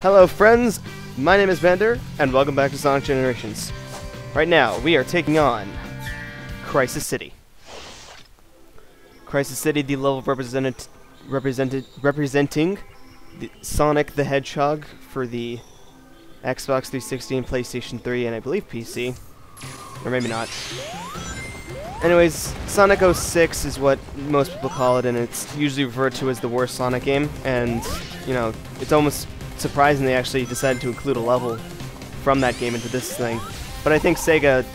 Hello friends, my name is Bender, and welcome back to Sonic Generations. Right now, we are taking on Crisis City. Crisis City, the level representing the Sonic the Hedgehog for the Xbox 360 and PlayStation 3, and I believe PC. Or maybe not. Anyways, Sonic 06 is what most people call it, and it's usually referred to as the worst Sonic game, and, you know, it's almost surprising they actually decided to include a level from that game into this thing. But I think Sega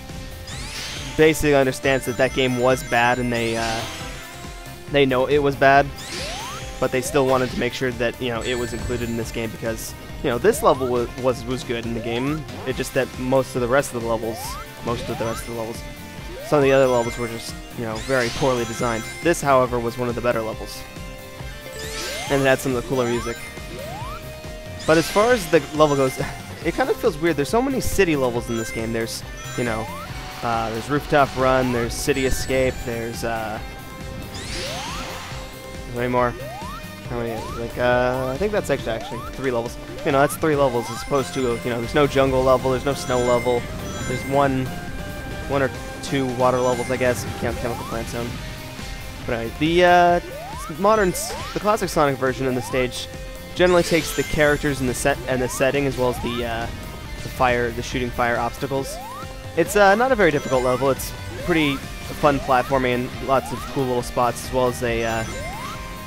basically understands that that game was bad, and they know it was bad, but they still wanted to make sure that, you know, it was included in this game because, you know, this level was good in the game. It's just that most of the rest of the levels, some of the other levels were just, you know, very poorly designed. This, however, was one of the better levels, and it had some of the cooler music. But as far as the level goes, it kind of feels weird. There's so many city levels in this game. There's, you know, there's Rooftop Run, there's City Escape, there's, how many more? How many? Like, I think that's actually 3 levels. You know, that's 3 levels as opposed to, you know, there's no jungle level, there's no snow level, there's one or 2 water levels, I guess, if you count Chemical Plant Zone. But anyway, the classic Sonic version in the stage generally takes the characters and the setting as well as the shooting fire obstacles. It's not a very difficult level. It's pretty fun platforming and lots of cool little spots, as well as a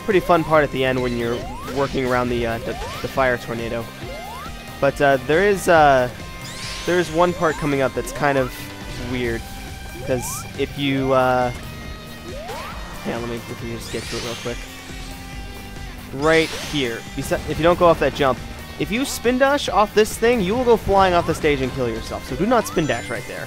pretty fun part at the end when you're working around the fire tornado. But there is one part coming up that's kind of weird, because if you let me just get to it real quick. Right here, if you don't go off that jump, if you spin dash off this thing, you will go flying off the stage and kill yourself. So do not spin dash right there.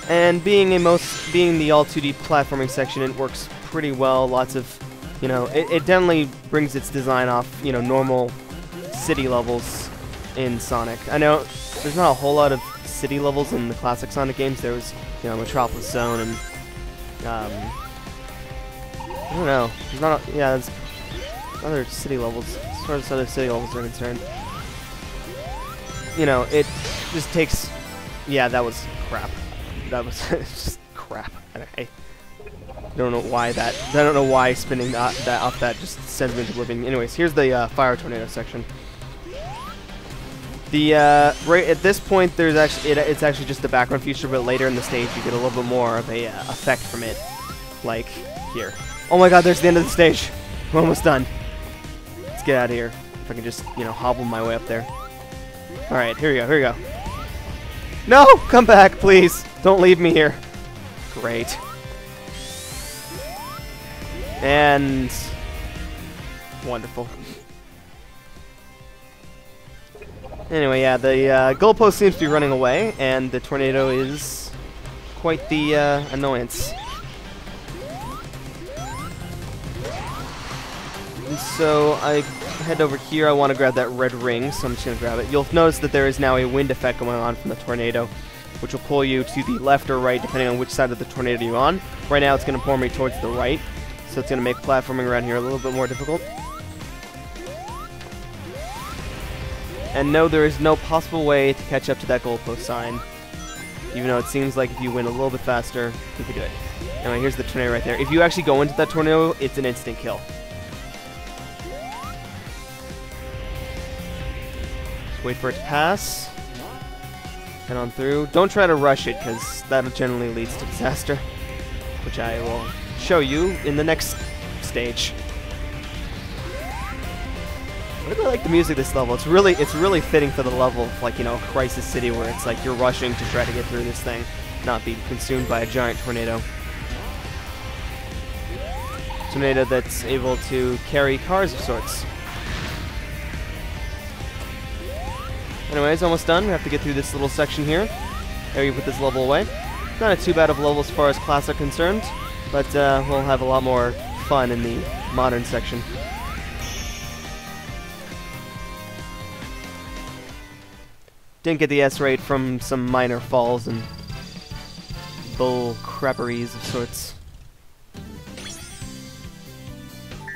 And being the all 2D platforming section, it works pretty well. Lots of, you know, it definitely brings its design off, you know, normal city levels in Sonic. I know there's not a whole lot of city levels in the classic Sonic games. There was, you know, Metropolis Zone and I don't know. There's not. There's other city levels. As far as other city levels are concerned, you know, it just takes. Yeah, that was crap. That was just crap. I don't know why that. I don't know why spinning that off that just sends me into oblivion. Anyways, here's the fire tornado section. The right at this point, there's actually it's actually just the background feature, but later in the stage, you get a little bit more of a effect from it, like here. Oh my god, there's the end of the stage. We're almost done. Let's get out of here. If I can just, you know, hobble my way up there. Alright, here we go. No! Come back, please! Don't leave me here. Great. And wonderful. Anyway, yeah, the goalpost seems to be running away, and the tornado is quite the annoyance. And so I head over here. I want to grab that red ring, so I'm just going to grab it. You'll notice that there is now a wind effect going on from the tornado, which will pull you to the left or right, depending on which side of the tornado you're on. Right now, it's going to pull me towards the right, so it's going to make platforming around here a little bit more difficult. And no, there is no possible way to catch up to that goalpost sign, even though it seems like if you went a little bit faster, you could do it. Anyway, here's the tornado right there. If you actually go into that tornado, it's an instant kill. Wait for it to pass. Head on through. Don't try to rush it, because that generally leads to disaster, which I will show you in the next stage. I really like the music of this level. It's really fitting for the level of, like, you know, Crisis City, where it's like you're rushing to try to get through this thing, not be consumed by a giant tornado. Tornado that's able to carry cars of sorts. Anyways, almost done. We have to get through this little section here. There, you put this level away. Not a too bad of a level as far as class are concerned, but we'll have a lot more fun in the modern section. Didn't get the S rate from some minor falls and bull crapperies of sorts.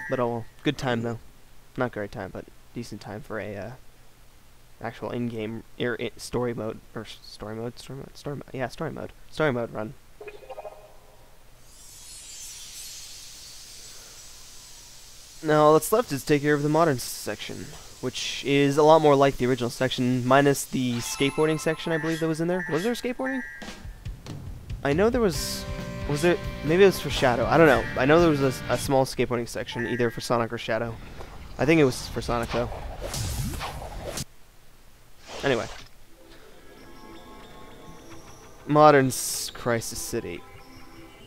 But oh well, good time though. not great time, but decent time for a actual in-game story mode or story mode run. Now all that's left is take care of the modern section, which is a lot more like the original section, minus the skateboarding section I believe that was in there. Was there skateboarding? I know there was. Was there? Maybe it was for Shadow. I don't know. I know there was a small skateboarding section, either for Sonic or Shadow. I think it was for Sonic though. Anyway, Modern Crisis City.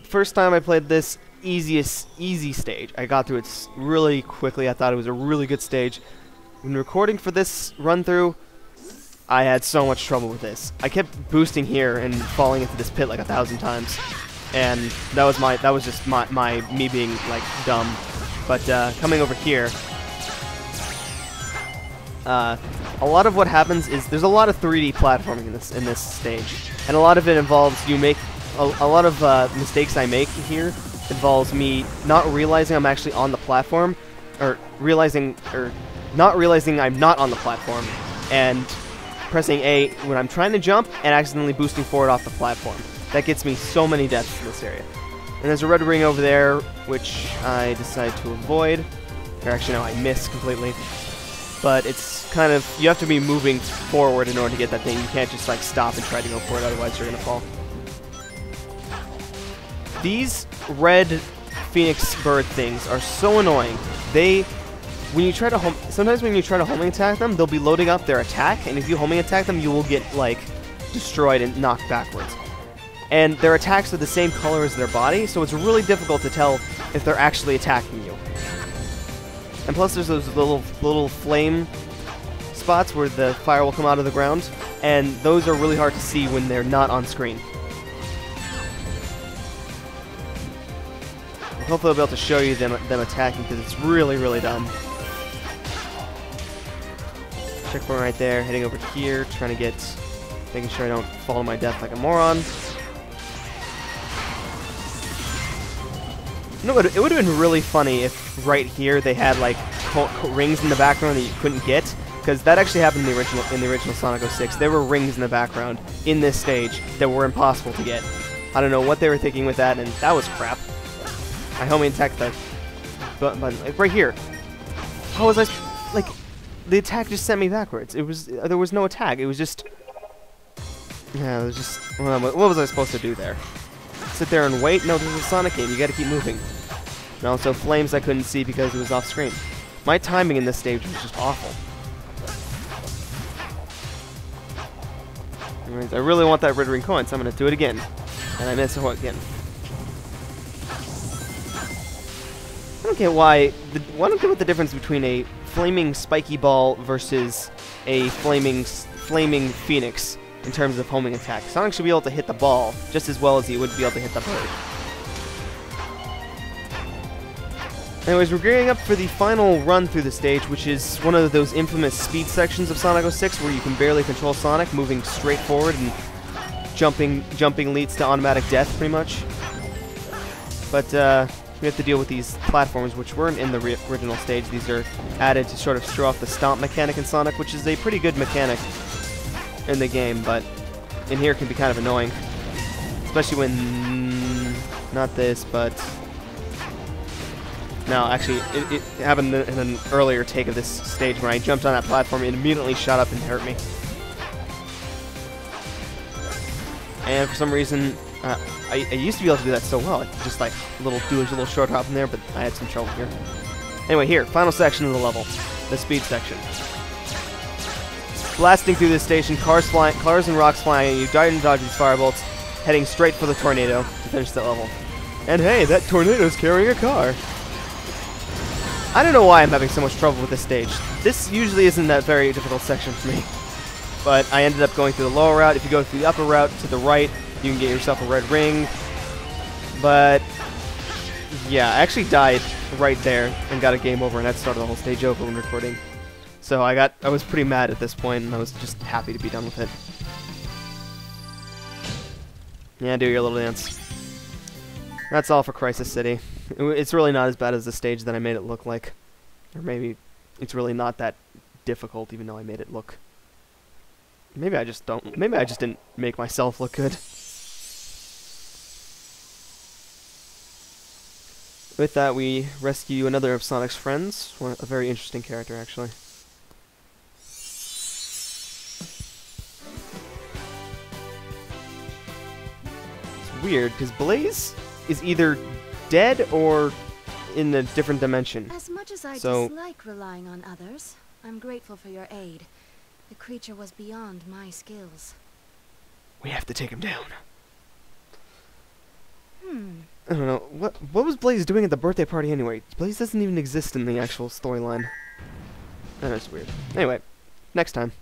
First time I played this, easy stage. I got through it really quickly. I thought it was a really good stage. When recording for this run through, I had so much trouble with this. I kept boosting here and falling into this pit like 1,000 times, and that was just me being like dumb. But coming over here, a lot of what happens is there's a lot of 3D platforming in this stage, and a lot of it involves you make a lot of mistakes I make here involves me not realizing I'm actually on the platform, or not realizing I'm not on the platform, and pressing A when I'm trying to jump and accidentally boosting forward off the platform. That gets me so many deaths in this area. And there's a red ring over there, which I decide to avoid. Or actually, no, I miss completely. But it's kind of, you have to be moving forward in order to get that thing. You can't just like stop and try to go for it, otherwise you're gonna fall. These red phoenix bird things are so annoying. Sometimes when you try to homing attack them, they'll be loading up their attack, and if you homing attack them, you will get like destroyed and knocked backwards. And their attacks are the same color as their body, so it's really difficult to tell if they're actually attacking you. And plus there's those little flame spots where the fire will come out of the ground, and those are really hard to see when they're not on screen. Hopefully I'll be able to show you them attacking, because it's really, really dumb. Checkpoint right there, heading over here, making sure I don't fall to my death like a moron. You know what, it would have been really funny if right here they had like rings in the background that you couldn't get, because that actually happened in the original Sonic 06. There were rings in the background in this stage that were impossible to get. I don't know what they were thinking with that, and that was crap. I homing attacked the button, like right here. How was I, like, the attack just sent me backwards. There was no attack. It was just, yeah, it was just, what was I supposed to do there? Sit there and wait? No, this is a Sonic game. You gotta keep moving. And also flames I couldn't see because it was off screen. My timing in this stage was just awful. Anyways, I really want that red ring coin, so I'm gonna do it again. And I miss it again. I don't get why. I don't get what the difference between a flaming spiky ball versus a flaming phoenix in terms of homing attack. Sonic should be able to hit the ball just as well as he would be able to hit the bird. Anyways, we're gearing up for the final run through the stage, which is one of those infamous speed sections of Sonic 06 where you can barely control Sonic, moving straight forward, and jumping leads to automatic death, pretty much. But we have to deal with these platforms, which weren't in the original stage. These are added to sort of show off the stomp mechanic in Sonic, which is a pretty good mechanic in the game, but in here can be kind of annoying. Especially when, not this, but, no, actually, it happened in an earlier take of this stage when I jumped on that platform, it immediately shot up and hurt me. And for some reason, I used to be able to do that so well. Just like do a little short hop in there, but I had some trouble here. Anyway, here, final section of the level, the speed section. Blasting through this station, cars and rocks flying at you, dodge and dodge these firebolts, heading straight for the tornado to finish that level. And hey, that tornado's carrying a car. I don't know why I'm having so much trouble with this stage. This usually isn't that very difficult section for me. But I ended up going through the lower route. If you go through the upper route to the right, you can get yourself a red ring. But yeah, I actually died right there and got a game over, and that started the whole stage over when recording. So I was pretty mad at this point, and I was just happy to be done with it. Yeah, do your little dance. That's all for Crisis City. It's really not as bad as the stage that I made it look like. Or maybe it's really not that difficult, even though I made it look... Maybe I just don't... Maybe I just didn't make myself look good. With that, we rescue another of Sonic's friends. A very interesting character, actually. It's weird, because Blaze is either dead or in a different dimension. As much as I dislike relying on others, I'm grateful for your aid. The creature was beyond my skills. We have to take him down. I don't know. What was Blaze doing at the birthday party anyway? Blaze doesn't even exist in the actual storyline. That's weird. Anyway, next time.